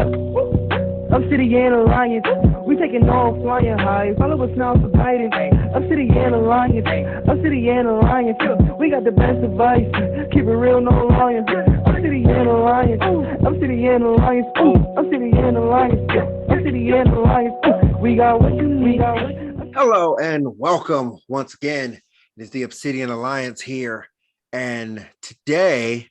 Up City and Alliance, we taking off flying high. Follow us now for guidance. Up City and Alliance, Up City and Alliance. We got the best advice. Keep it real, no lying. Up City and Alliance, Up City and Alliance. Up City and Alliance, Up City and Alliance. We got what you need. Hello and welcome once again. It is the Obsidian Alliance here, and today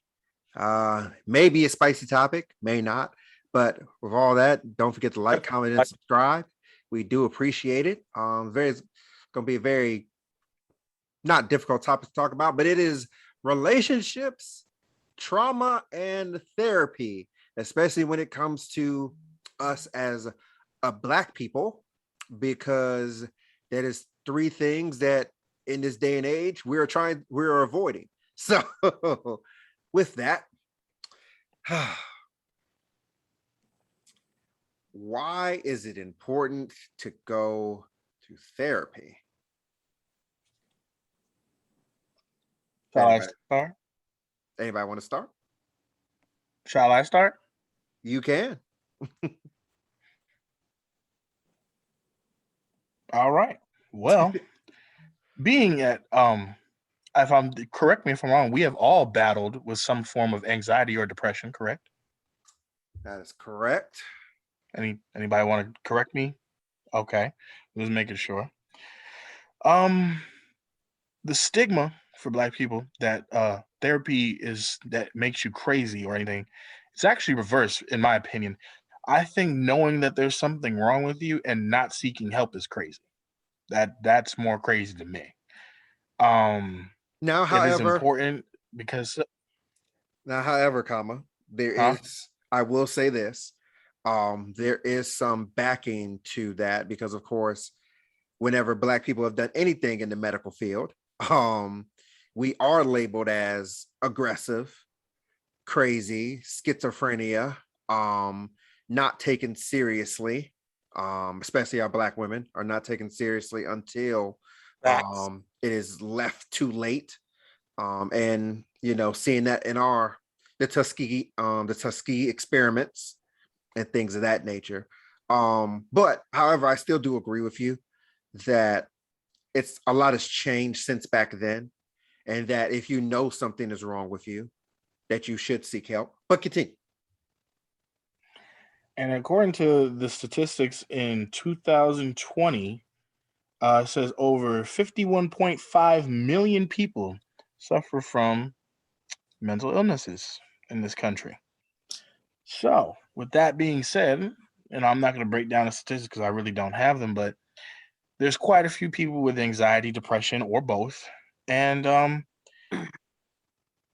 may be a spicy topic, may not. But with all that, don't forget to like, comment, and subscribe. We do appreciate it. It's going to be a very not difficult topic to talk about, but it is relationships, trauma, and therapy, especially when it comes to us as a Black people, because that is three things that in this day and age we're avoiding. So with that, why is it important to go to therapy? Shall I start? Anybody want to start? Shall I start? You can. All right. Well, being at correct me if I'm wrong, we have all battled with some form of anxiety or depression, correct? That is correct. Anybody want to correct me? Okay, just making sure. The stigma for Black people that therapy that makes you crazy or anything, it's actually reversed, in my opinion. I think knowing that there's something wrong with you and not seeking help is crazy. That's more crazy to me. Now, however, it is important because comma, there is. I will say this. There is some backing to that because, of course, whenever Black people have done anything in the medical field, we are labeled as aggressive, crazy, schizophrenia, not taken seriously. Especially our Black women are not taken seriously until it is left too late. And seeing that in the Tuskegee experiments and things of that nature. But however, I still do agree with you that it's a lot has changed since back then, and that if you know something is wrong with you, that you should seek help. But continue. And according to the statistics in 2020, it says over 51.5 million people suffer from mental illnesses in this country. So, with that being said, and I'm not going to break down the statistics because I really don't have them, but there's quite a few people with anxiety, depression, or both. And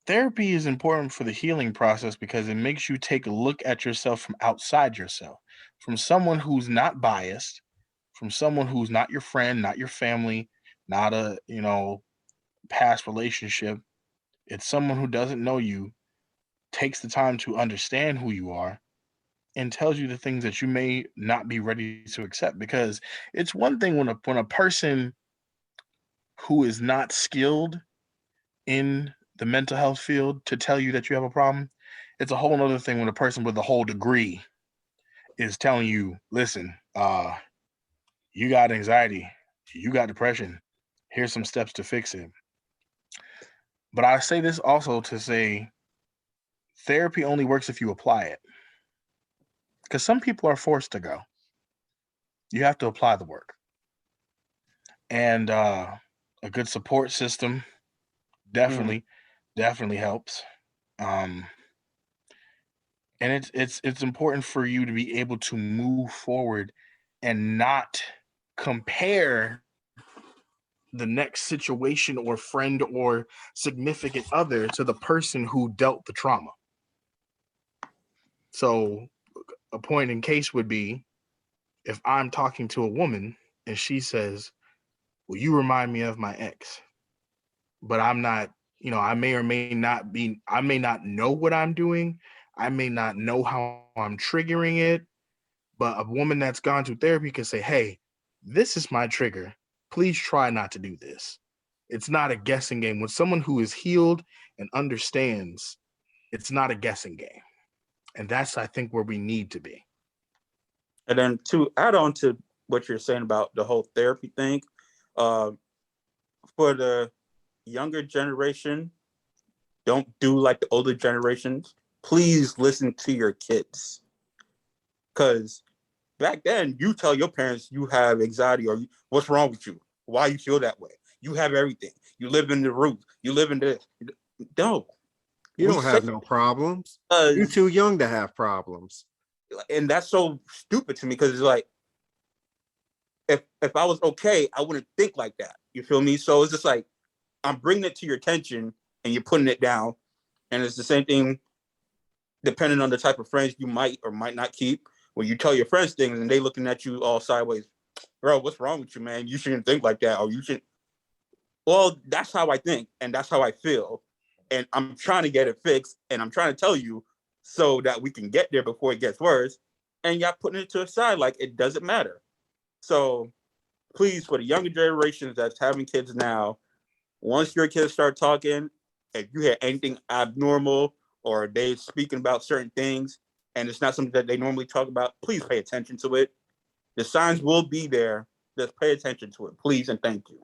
therapy is important for the healing process because it makes you take a look at yourself from outside yourself, from someone who's not biased, from someone who's not your friend, not your family, not a, past relationship. It's someone who doesn't know you, takes the time to understand who you are, and tells you the things that you may not be ready to accept. Because it's one thing when a person who is not skilled in the mental health field to tell you that you have a problem. It's a whole other thing when a person with a whole degree is telling you, listen, you got anxiety, you got depression, here's some steps to fix it. But I say this also to say therapy only works if you apply it. Because some people are forced to go. You have to apply the work. And a good support system definitely helps. And it's important for you to be able to move forward and not compare the next situation or friend or significant other to the person who dealt the trauma. So a point in case would be if I'm talking to a woman and she says, well, you remind me of my ex, but I'm not, I may not know what I'm doing. I may not know how I'm triggering it, but a woman that's gone to therapy can say, hey, this is my trigger. Please try not to do this. It's not a guessing game. With someone who is healed and understands, it's not a guessing game. And that's, I think, where we need to be. And then to add on to what you're saying about the whole therapy thing, uh, for the younger generation, don't do like the older generations. Please listen to your kids. Because back then, you tell your parents you have anxiety or what's wrong with you? Why you feel that way? You have everything. You live in the roof. You live in this. No. You We don't say have no problems. You're too young to have problems. and that's so stupid to me because it's like, if I was okay, I wouldn't think like that. You feel me? So it's just like, I'm bringing it to your attention and you're putting it down. And it's the same thing depending on the type of friends you might or might not keep. When you tell your friends things and they looking at you all sideways, bro, what's wrong with you, man? You shouldn't think like that. Or you should. Well, that's how I think and that's how I feel. And I'm trying to get it fixed and I'm trying to tell you so that we can get there before it gets worse. And y'all putting it to the side like it doesn't matter. So please, for the younger generations that's having kids now, once your kids start talking, if you hear anything abnormal or they speaking about certain things and it's not something that they normally talk about, please pay attention to it. The signs will be there. Just pay attention to it, please, and thank you.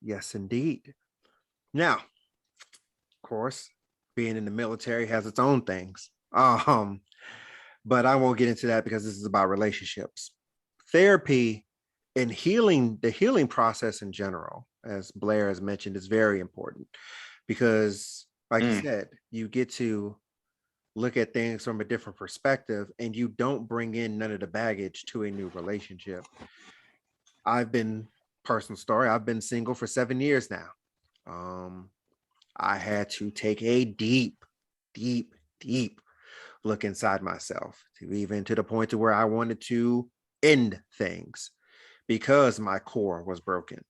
Yes, indeed. Now, of course, being in the military has its own things. But I won't get into that because this is about relationships. Therapy and healing, the healing process in general, as Blair has mentioned, is very important because, like you said, you get to look at things from a different perspective and you don't bring in none of the baggage to a new relationship. Personal story, I've been single for 7 years now. I had to take a deep, deep, deep look inside myself to the point to where I wanted to end things because my core was broken.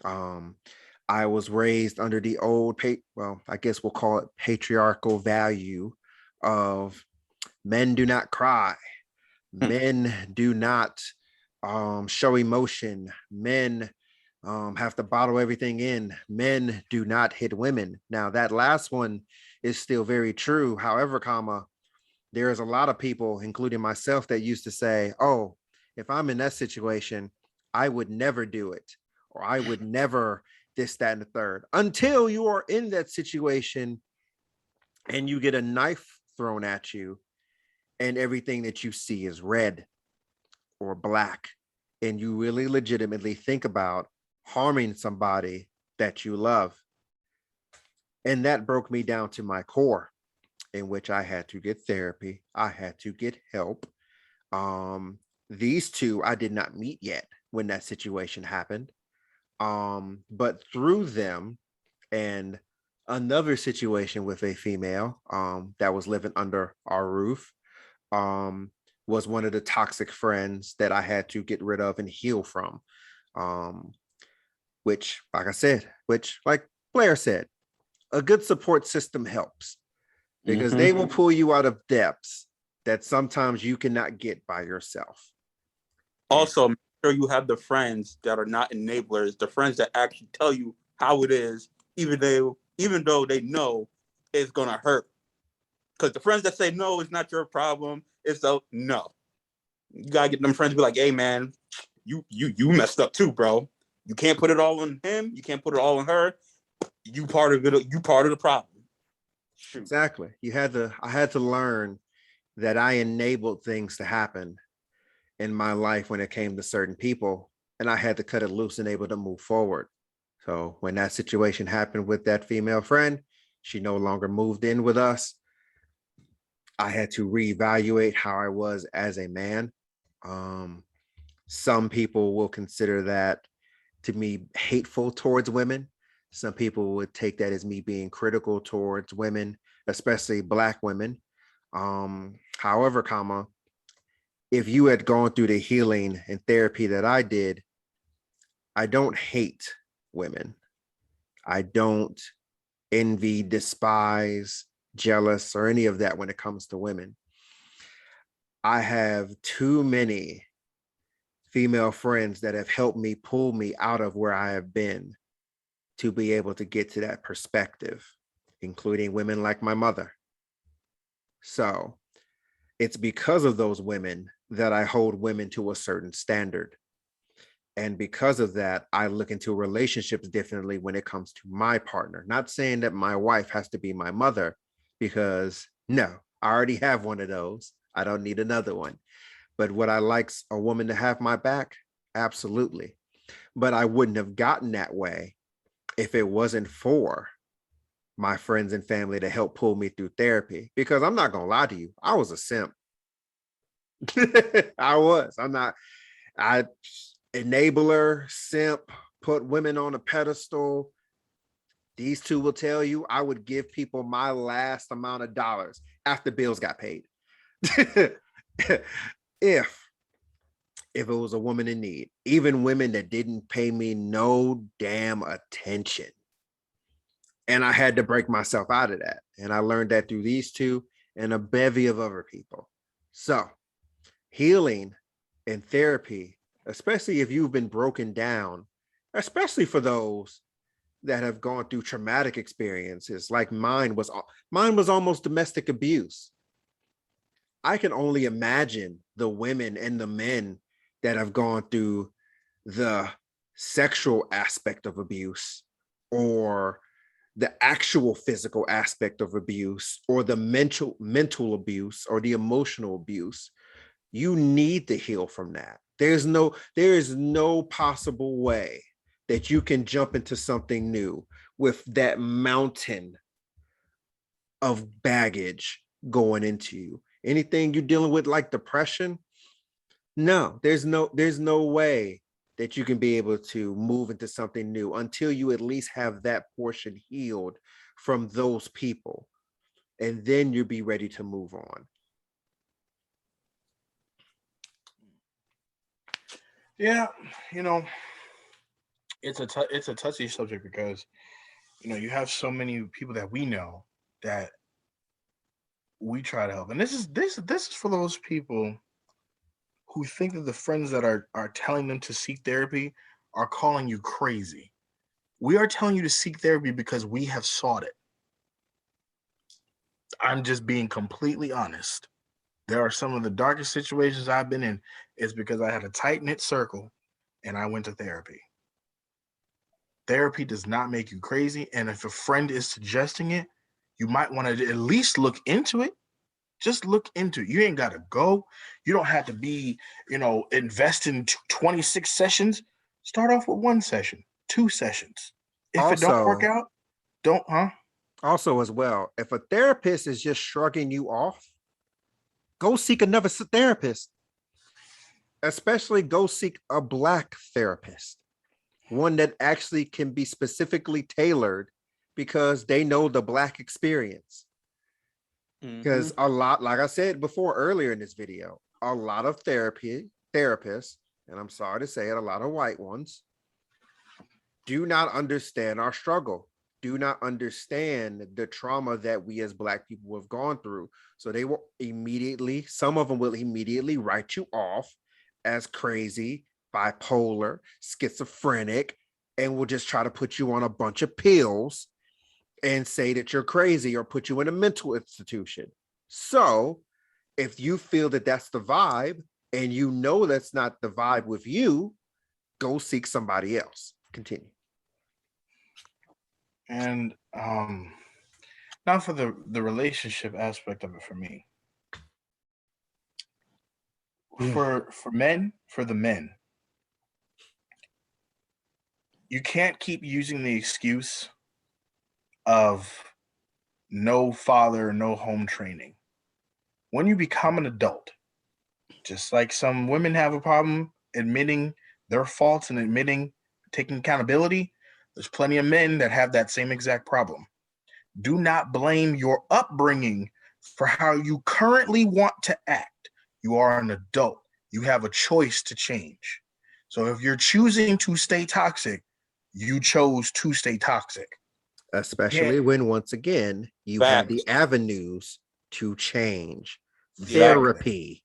I was raised under the old, I guess we'll call it patriarchal value of men do not cry, men do not show emotion, men have to bottle everything in, men do not hit women. Now that last one is still very true. However, there is a lot of people, including myself, that used to say, oh, if I'm in that situation, I would never do it, or I would never this, that, and the third, until you are in that situation and you get a knife thrown at you and everything that you see is red or black. And you really legitimately think about harming somebody that you love. And that broke me down to my core, in which I had to get therapy. I had to get help. These two I did not meet yet when that situation happened. But through them and another situation with a female that was living under our roof was one of the toxic friends that I had to get rid of and heal from. Which, like Blair said, a good support system helps because they will pull you out of depths that sometimes you cannot get by yourself. Also, make sure you have the friends that are not enablers, the friends that actually tell you how it is, even though they know it's gonna hurt. Because the friends that say no, it's not your problem, it's a no. You gotta get them friends to be like, hey man, you messed up too, bro. You can't put it all on him, you can't put it all on her. You part of it, you part of the problem. Shoot. Exactly. I had to learn that I enabled things to happen in my life when it came to certain people, and I had to cut it loose and able to move forward. So when that situation happened with that female friend, she no longer moved in with us. I had to reevaluate how I was as a man. Some people will consider that to me hateful towards women. Some people would take that as me being critical towards women, especially Black women. However, if you had gone through the healing and therapy that I did, I don't hate women. I don't envy, despise, jealous, or any of that when it comes to women. I have too many female friends that have helped me pull me out of where I have been to be able to get to that perspective, including women like my mother. So it's because of those women that I hold women to a certain standard. And because of that, I look into relationships differently when it comes to my partner. Not saying that my wife has to be my mother, because no, I already have one of those. I don't need another one. But would I like a woman to have my back? Absolutely. But I wouldn't have gotten that way if it wasn't for my friends and family to help pull me through therapy. Because I'm not going to lie to you, I was a simp. I was. I'm not. I enabler, simp, put women on a pedestal. These two will tell you I would give people my last amount of dollars after bills got paid. if it was a woman in need, even women that didn't pay me no damn attention. And I had to break myself out of that. And I learned that through these two and a bevy of other people. So healing and therapy, especially if you've been broken down, especially for those that have gone through traumatic experiences like mine was almost domestic abuse. I can only imagine the women and the men that have gone through the sexual aspect of abuse, or the actual physical aspect of abuse, or the mental abuse, or the emotional abuse. You need to heal from that. There is no possible way that you can jump into something new with that mountain of baggage going into you. Anything you're dealing with like depression, no, there's no way that you can be able to move into something new until you at least have that portion healed from those people. And then you'll be ready to move on. Yeah, it's a touchy subject because you have so many people that we know that we try to help, and this is for those people who think that the friends that are telling them to seek therapy are calling you crazy. We are telling you to seek therapy because we have sought it. I'm just being completely honest. There are some of the darkest situations I've been in is because I had a tight-knit circle and I went to therapy. Therapy does not make you crazy, and if a friend is suggesting it, you might want to at least look into it. Just look into it. You ain't got to go. You don't have to be, invest in 26 sessions. Start off with 1 session, 2 sessions. If it don't work out, Also, as well, if a therapist is just shrugging you off, go seek another therapist. Especially go seek a Black therapist, one that actually can be specifically tailored because they know the Black experience. Because a lot, like I said before earlier in this video, a lot of therapists, and I'm sorry to say it, a lot of white ones, do not understand our struggle, do not understand the trauma that we as Black people have gone through. So they will immediately, some of them will immediately write you off as crazy, bipolar, schizophrenic, and will just try to put you on a bunch of pills and say that you're crazy or put you in a mental institution. So if you feel that that's the vibe and you know that's not the vibe with you, go seek somebody else. Continue. And now for the relationship aspect of it for me. For the men, you can't keep using the excuse of no father, no home training. When you become an adult, just like some women have a problem admitting their faults and taking accountability, there's plenty of men that have that same exact problem. Do not blame your upbringing for how you currently want to act. You are an adult. You have a choice to change. So if you're choosing to stay toxic, you chose to stay toxic. Especially when, once again, you have the avenues to change. Therapy.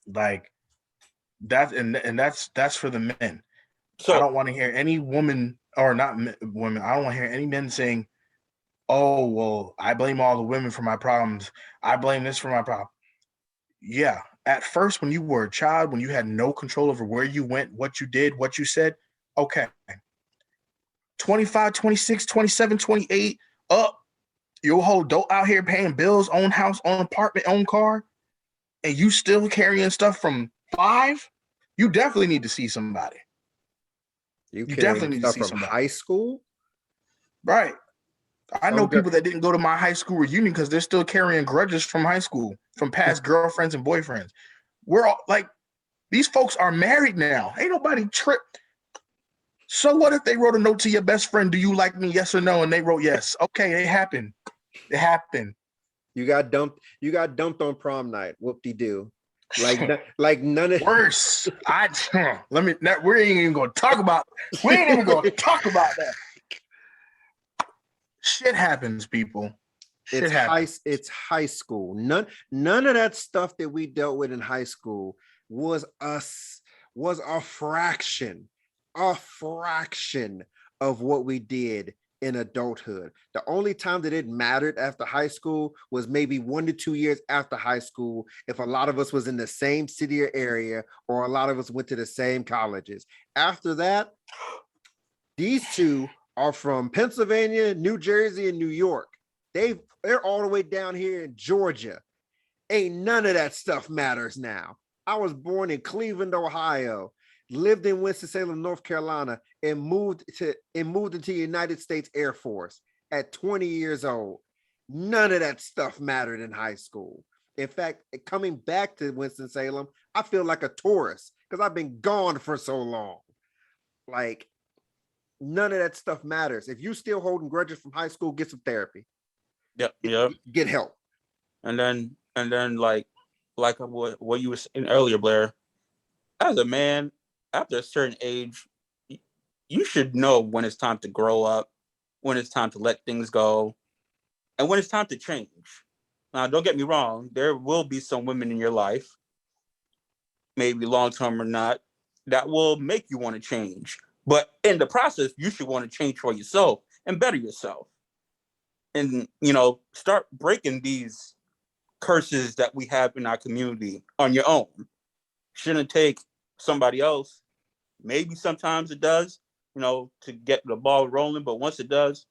Like that, and that's for the men. So I don't want to hear any woman, or not women, I don't want to hear any men saying, oh, well, I blame all the women for my problems. I blame this for my problem. yeah, at first when you were a child, when you had no control over where you went, what you did, what you said, okay. 25, 26, 27, 28, up. You're a whole adult out here paying bills, own house, own apartment, own car, and you still carrying stuff from 5, you definitely need to see somebody. You You carrying definitely need to stuff see from somebody. high school? Right. I know Some girl, people that didn't go to my high school reunion because they're still carrying grudges from high school, from past girlfriends and boyfriends. We're all like, these folks are married now. Ain't nobody tripped. So what if they wrote a note to your best friend? Do you like me? Yes or no? And they wrote yes. Okay, it happened. It happened. you got dumped. You got dumped on prom night. Whoop-de-doo. Like none of Worse. Let me. We ain't even gonna talk about. We ain't even gonna talk about that. Shit happens, people. Shit happens. It's high school. None of that stuff that we dealt with in high school was a fraction of what we did in adulthood. The only time that it mattered after high school was maybe 1 to 2 years after high school, if a lot of us was in the same city or area, or a lot of us went to the same colleges. After that, these two are from Pennsylvania, New Jersey, and New York. They're all the way down here in Georgia. Ain't none of that stuff matters now. I was born in Cleveland, Ohio, lived in Winston-Salem, North Carolina, and moved into the United States Air Force at 20 years old. None of that stuff mattered in high school. In fact, coming back to Winston-Salem, I feel like a tourist because I've been gone for so long. Like, none of that stuff matters. If you still holding grudges from high school, get some therapy. Yep. Get help. And then like what you were saying earlier, Blair, as a man, after a certain age, you should know when it's time to grow up, when it's time to let things go, and when it's time to change. Now, don't get me wrong, there will be some women in your life, maybe long term or not, that will make you want to change. But in the process, you should want to change for yourself and better yourself. And, start breaking these curses that we have in our community on your own. Shouldn't take somebody else. Maybe sometimes it does, to get the ball rolling. But once it does,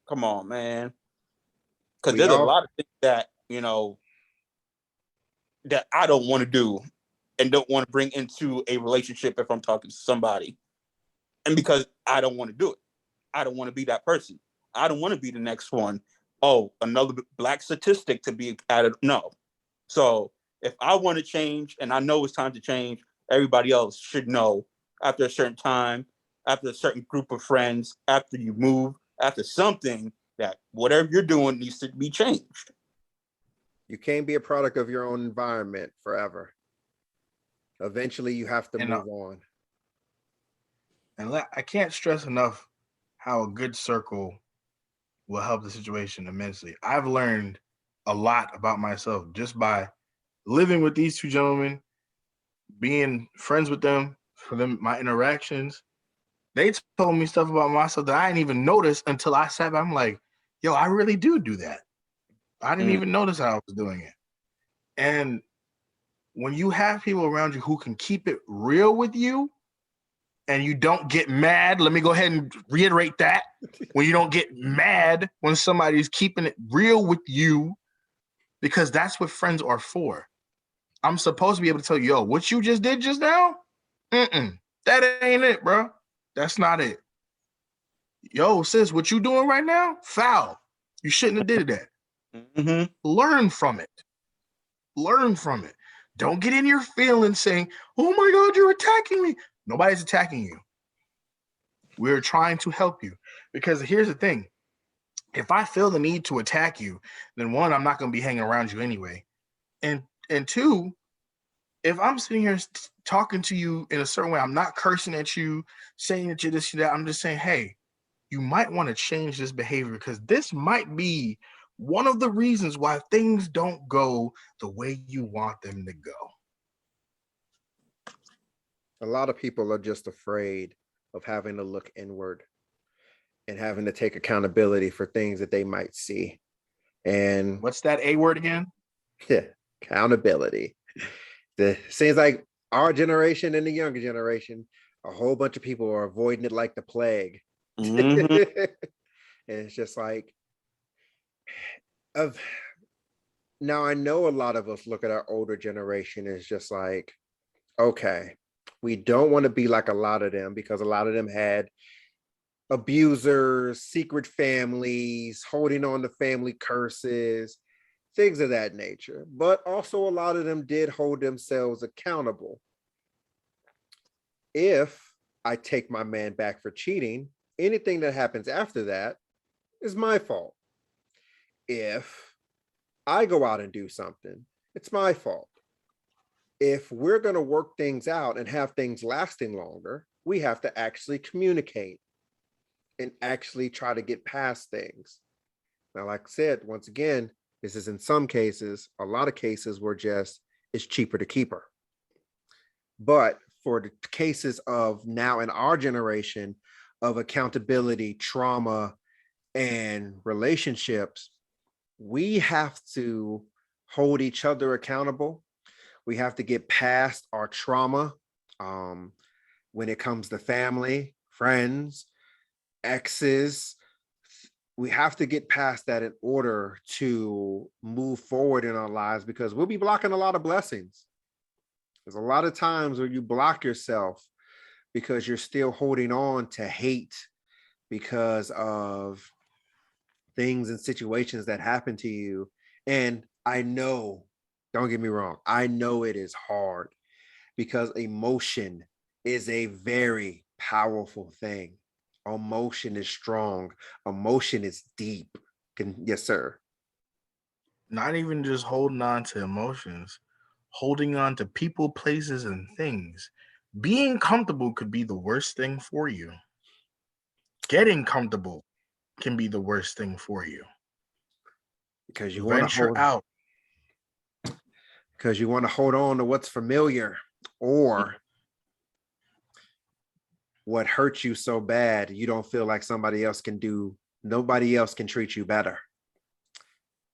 come on, man. Because there's a lot of things that, that I don't want to do and don't want to bring into a relationship if I'm talking to somebody. And because I don't want to do it. I don't want to be that person. I don't want to be the next one. Oh, another black statistic to be added. No. So if I want to change and I know it's time to change, everybody else should know after a certain time, after a certain group of friends, after you move, after something, that whatever you're doing needs to be changed. You can't be a product of your own environment forever. Eventually, you have to move on. And I can't stress enough how a good circle will help the situation immensely. I've learned a lot about myself just by living with these two gentlemen, being friends with them, for them, my interactions. They told me stuff about myself that I didn't even notice until I sat back. I'm like, yo, I really do that. I didn't even notice how I was doing it. And when you have people around you who can keep it real with you and you don't get mad, let me go ahead and reiterate that. When you don't get mad when somebody's keeping it real with you, because that's what friends are for. I'm supposed to be able to tell you, yo, what you just did just now? That ain't it, bro. That's not it. Yo, sis, what you doing right now? Foul. You shouldn't have did that. Mm-hmm. Learn from it. Learn from it. Don't get in your feelings saying, oh my God, you're attacking me. Nobody's attacking you. We're trying to help you. Because here's the thing. If I feel the need to attack you, then one, I'm not going to be hanging around you anyway. And two, if I'm sitting here talking to you in a certain way, I'm not cursing at you, saying that you're this, that. I'm just saying, hey, you might want to change this behavior because this might be one of the reasons why things don't go the way you want them to go. A lot of people are just afraid of having to look inward and having to take accountability for things that they might see. And what's that A word again? Yeah, Accountability. Seems like our generation and the younger generation, a whole bunch of people are avoiding it like the plague. Mhm. And it's just like, of now I know a lot of us look at our older generation as just like, okay, we don't want to be like a lot of them because a lot of them had abusers, secret families, holding on to family curses, things of that nature. But also, a lot of them did hold themselves accountable. If I take my man back for cheating, anything that happens after that is my fault. If I go out and do something, it's my fault. If we're going to work things out and have things lasting longer, we have to actually communicate and actually try to get past things. Now, like I said, once again, this is in some cases, a lot of cases where just it's cheaper to keep her. But for the cases of now in our generation of accountability, trauma, and relationships, we have to hold each other accountable. We have to get past our trauma when it comes to family, friends, exes. We have to get past that in order to move forward in our lives because we'll be blocking a lot of blessings. There's a lot of times where you block yourself because you're still holding on to hate because of things and situations that happen to you. And I know, don't get me wrong, I know it is hard because emotion is a very powerful thing. Emotion is strong. Emotion is deep. Yes, sir. Not even just holding on to emotions, holding on to people, places, and things. Being comfortable could be the worst thing for you. Getting comfortable can be the worst thing for you. Because you want to Venture hold out. because you want to hold on to what's familiar or what hurts you so bad you don't feel like nobody else can treat you better.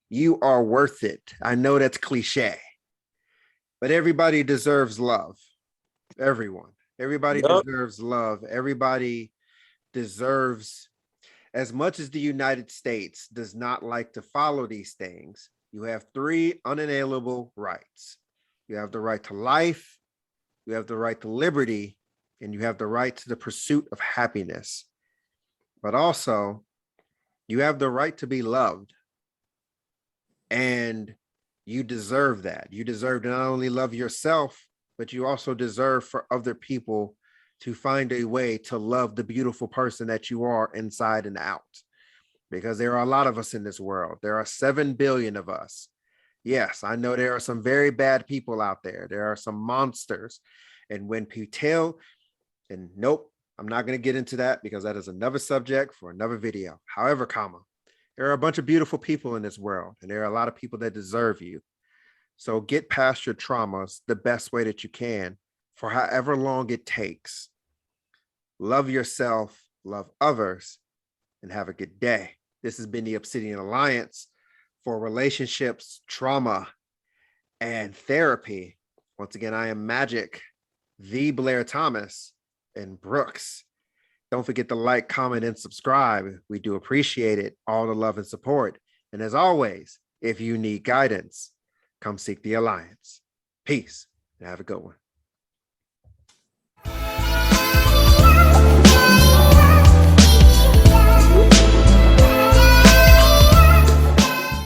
You are worth it. I know that's cliche, but everybody deserves love. Everyone. Everybody Yup. deserves love. Everybody deserves, as much as the United States does not like to follow these things, you have three unalienable rights. You have the right to life, you have the right to liberty, and you have the right to the pursuit of happiness. But also, you have the right to be loved. And you deserve that. You deserve to not only love yourself, but you also deserve for other people to find a way to love the beautiful person that you are inside and out. Because there are a lot of us in this world. There are 7 billion of us. Yes, I know there are some very bad people out there. There are some monsters. And when people tell, and nope, I'm not going to get into that because that is another subject for another video. However, there are a bunch of beautiful people in this world, and there are a lot of people that deserve you. So get past your traumas the best way that you can for however long it takes. Love yourself, love others, and have a good day. This has been the Obsidian Alliance for relationships, trauma, and therapy. Once again, I am Magic, the Blair Thomas, and Brooks. Don't forget to like, comment, and subscribe. We do appreciate it, all the love and support. And as always, if you need guidance, come seek the Alliance. Peace, and have a good one.